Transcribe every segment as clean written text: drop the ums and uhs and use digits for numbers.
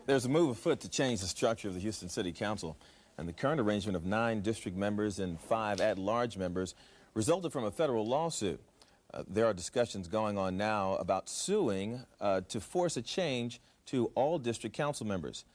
There's a move afoot to change the structure of the Houston City Council, and the current arrangement of 9 district members and 5 at-large members resulted from a federal lawsuit. There are discussions going on now about suing to force a change to all district council members,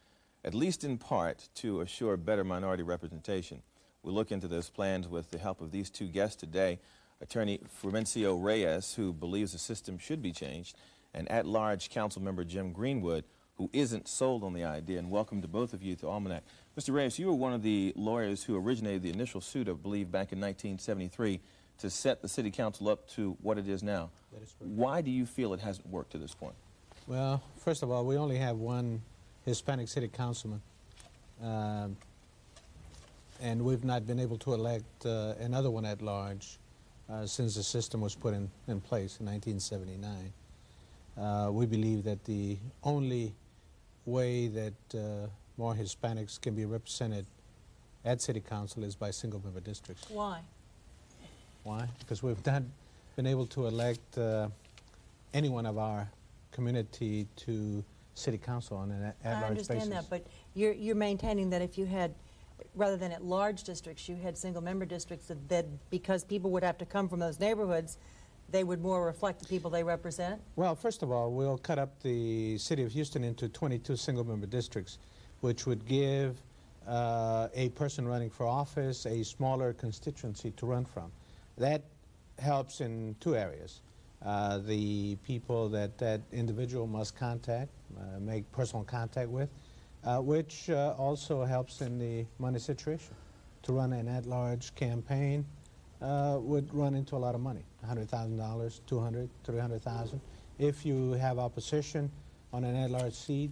at least in part to assure better minority representation. We'll look into those plans with the help of these 2 guests today, attorney Frumencio Reyes, who believes the system should be changed, and at-large council member Jim Greenwood, who isn't sold on the idea. And welcome to both of you to Almanac. Mr. Reyes, you were one of the lawyers who originated the initial suit, I believe, back in 1973 to set the city council up to what it is now. That is correct. Why do you feel it hasn't worked to this point? Well, first of all, we only have one Hispanic city councilman, and we've not been able to elect another one at large since the system was put in place in 1979. We believe that the only way that more Hispanics can be represented at city council is by single-member districts. Why? Why? Because we've not been able to elect anyone of our community to city council on an at-large basis. I understand that, but you're maintaining that if you had, rather than at large districts, you had single-member districts, that because people would have to come from those neighborhoods, they would more reflect the people they represent? Well, first of all, we'll cut up the city of Houston into 22 single-member districts, which would give a person running for office a smaller constituency to run from. That helps in 2 areas. The people that that individual must contact, make personal contact with, which also helps in the money situation. To run an at-large campaign would run into a lot of money, $100,000, $200,000, $300,000. If you have opposition on an at-large seat,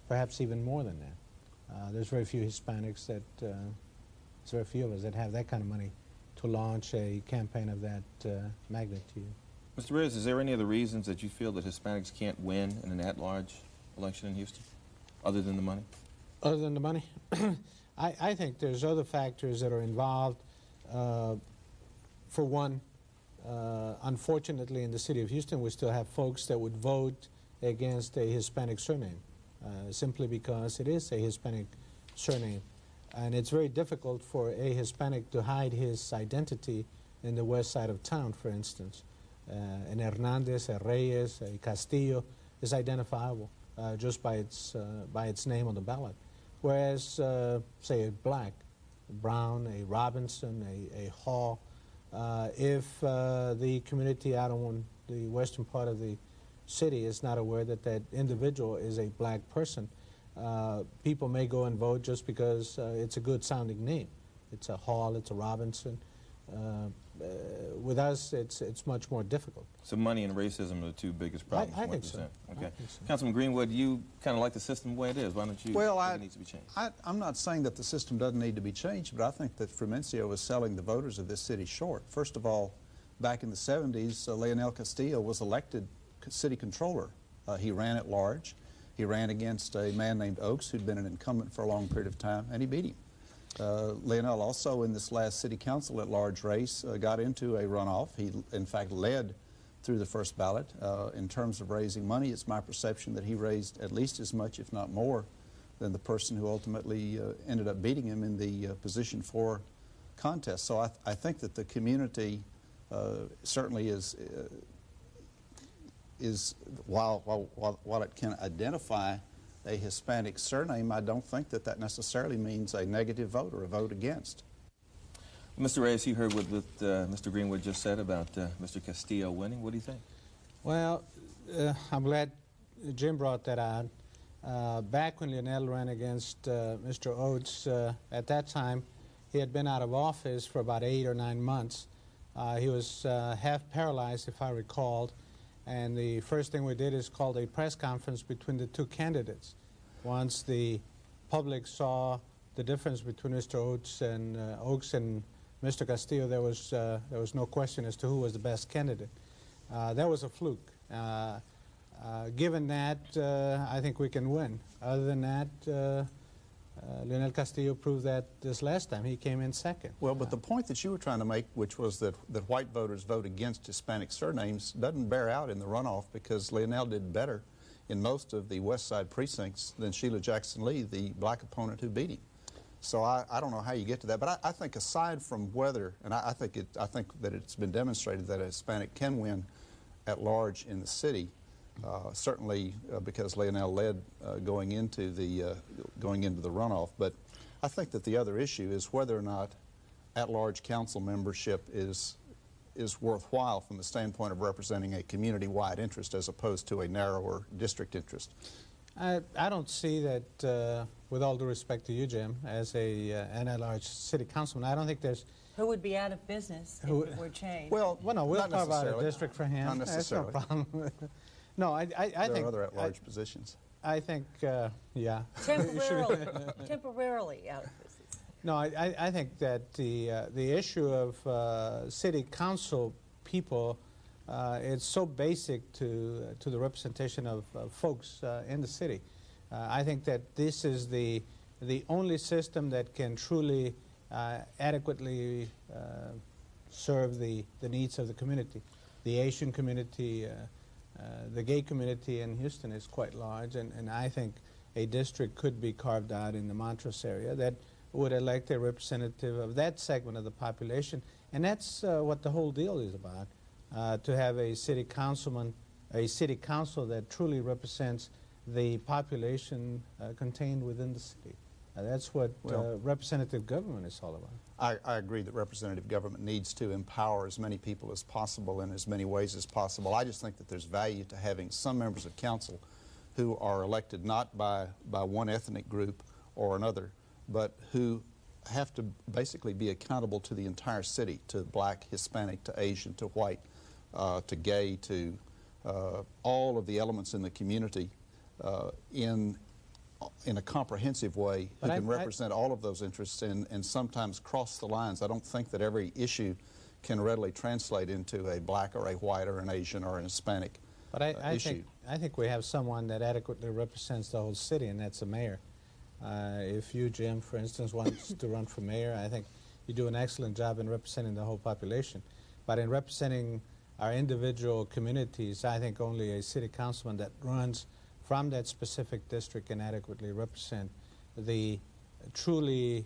perhaps even more than that. There's very few Hispanics that, there's very few of us that have that kind of money to launch a campaign of that magnitude. Mr. Reyes, is there any other reasons that you feel that Hispanics can't win in an at-large election in Houston, other than the money? Other than the money? I think there's other factors that are involved. For one, unfortunately in the city of Houston we still have folks that would vote against a Hispanic surname, simply because it is a Hispanic surname. And it's very difficult for a Hispanic to hide his identity in the west side of town, for instance. An Hernandez, a Reyes, a Castillo is identifiable just by its name on the ballot. Whereas, say, a black, a Brown, a Robinson, a Hall, if the community out on the western part of the city is not aware that that individual is a black person, people may go and vote just because it's a good sounding name. It's a Hall, it's a Robinson. With us, it's much more difficult. So money and racism are the 2 biggest problems. I think so. Okay. I think so. Councilman Greenwood, you kind of like the system the way it is. Why don't you think it needs to be changed? I'm not saying that the system doesn't need to be changed, but I think that Frumencio is selling the voters of this city short. First of all, back in the 70s, Leonel Castillo was elected city controller. He ran at large. He ran against a man named Oaks, who'd been an incumbent for a long period of time, and he beat him. Leonel also, in this last city council at-large race, got into a runoff. He, in fact, led through the first ballot. In terms of raising money, it's my perception that he raised at least as much, if not more, than the person who ultimately ended up beating him in the position 4 contest. So I think that the community certainly is while it can identify a Hispanic surname, I don't think that that necessarily means a negative vote or a vote against. Mr. Reyes, you heard what Mr. Greenwood just said about Mr. Castillo winning. What do you think? Well, I'm glad Jim brought that out. Back when Leonel ran against Mr. Oates, at that time, he had been out of office for about 8 or 9 months. He was half paralyzed, if I recalled. And the first thing we did is called a press conference between the 2 candidates. Once the public saw the difference between Mr. Oates and Mr. Castillo, there was no question as to who was the best candidate. That was a fluke. Given that, I think we can win. Other than that, Leonel Castillo proved that this last time. He came in second. Well, but the point that you were trying to make, which was that white voters vote against Hispanic surnames, doesn't bear out in the runoff because Leonel did better in most of the West Side precincts than Sheila Jackson Lee, the black opponent who beat him. So I don't know how you get to that, but I think aside from whether, and I think that it's been demonstrated that a Hispanic can win at large in the city, certainly because Leonel led going into the runoff. But I think that the other issue is whether or not at-large council membership is worthwhile from the standpoint of representing a community-wide interest as opposed to a narrower district interest. I don't see that, with all due respect to you, Jim, as an at-large city councilman. I don't think there's... Who would be out of business if it were changed? Well, no, we'll not talk about a necessarily. district for him. Not necessarily. That's no problem. No, I think... There are other at-large positions. I think, yeah. Temporarily out of business. No, I think that the issue of city council people it's so basic to the representation of folks in the city. I think that this is the only system that can truly adequately serve the needs of the community. The Asian community, the gay community in Houston is quite large, and I think a district could be carved out in the Montrose area that would elect a representative of that segment of the population, and that's what the whole deal is about. To have a city councilman, a city council that truly represents the population contained within the city. That's what representative government is all about. I agree that representative government needs to empower as many people as possible in as many ways as possible. I just think that there's value to having some members of council who are elected not by one ethnic group or another, but who have to basically be accountable to the entire city, to black, Hispanic, to Asian, to white, to gay, to all of the elements in the community in a comprehensive way, who can represent all of those interests and sometimes cross the lines. I don't think that every issue can readily translate into a black or a white or an Asian or an Hispanic issue. I think we have someone that adequately represents the whole city, and that's the mayor. If you, Jim, for instance, wants to run for mayor, I think you do an excellent job in representing the whole population. But in representing our individual communities, I think only a city councilman that runs from that specific district can adequately represent the truly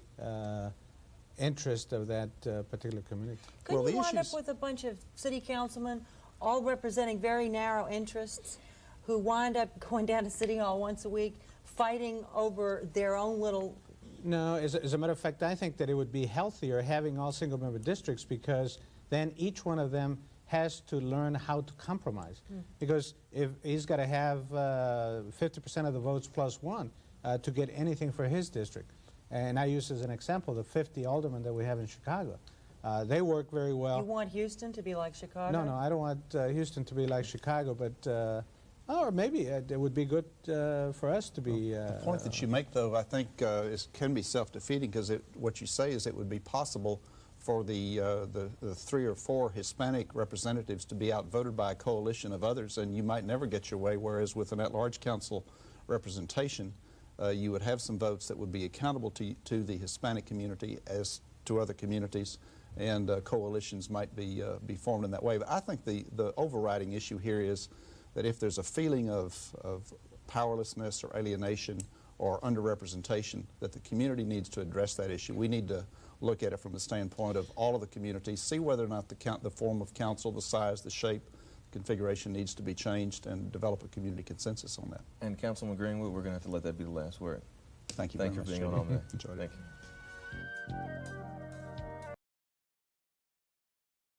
interest of that particular community. Couldn't you wind up with a bunch of city councilmen all representing very narrow interests who wind up going down to City Hall once a week fighting over their own little... No, as a matter of fact, I think that it would be healthier having all single-member districts, because then each one of them has to learn how to compromise. Because if he's got to have 50% of the votes plus one to get anything for his district. And I use as an example the 50 aldermen that we have in Chicago. They work very well. You want Houston to be like Chicago? No, I don't want Houston to be like Chicago, but or maybe it would be good for us to be... the point that you make, though, I think can be self-defeating, because what you say is it would be possible for the 3 or 4 Hispanic representatives to be outvoted by a coalition of others, and you might never get your way, whereas with an at-large council representation, you would have some votes that would be accountable to the Hispanic community as to other communities, and coalitions might be formed in that way. But I think the overriding issue here is that if there's a feeling of powerlessness or alienation or underrepresentation, that the community needs to address that issue. We need to look at it from the standpoint of all of the communities, see whether or not the form of council, the size, the shape, configuration needs to be changed, and develop a community consensus on that. And Councilman Greenwood, we're going to have to let that be the last word. Thank you very much. Thank you for being on there. Enjoyed it. Thank you.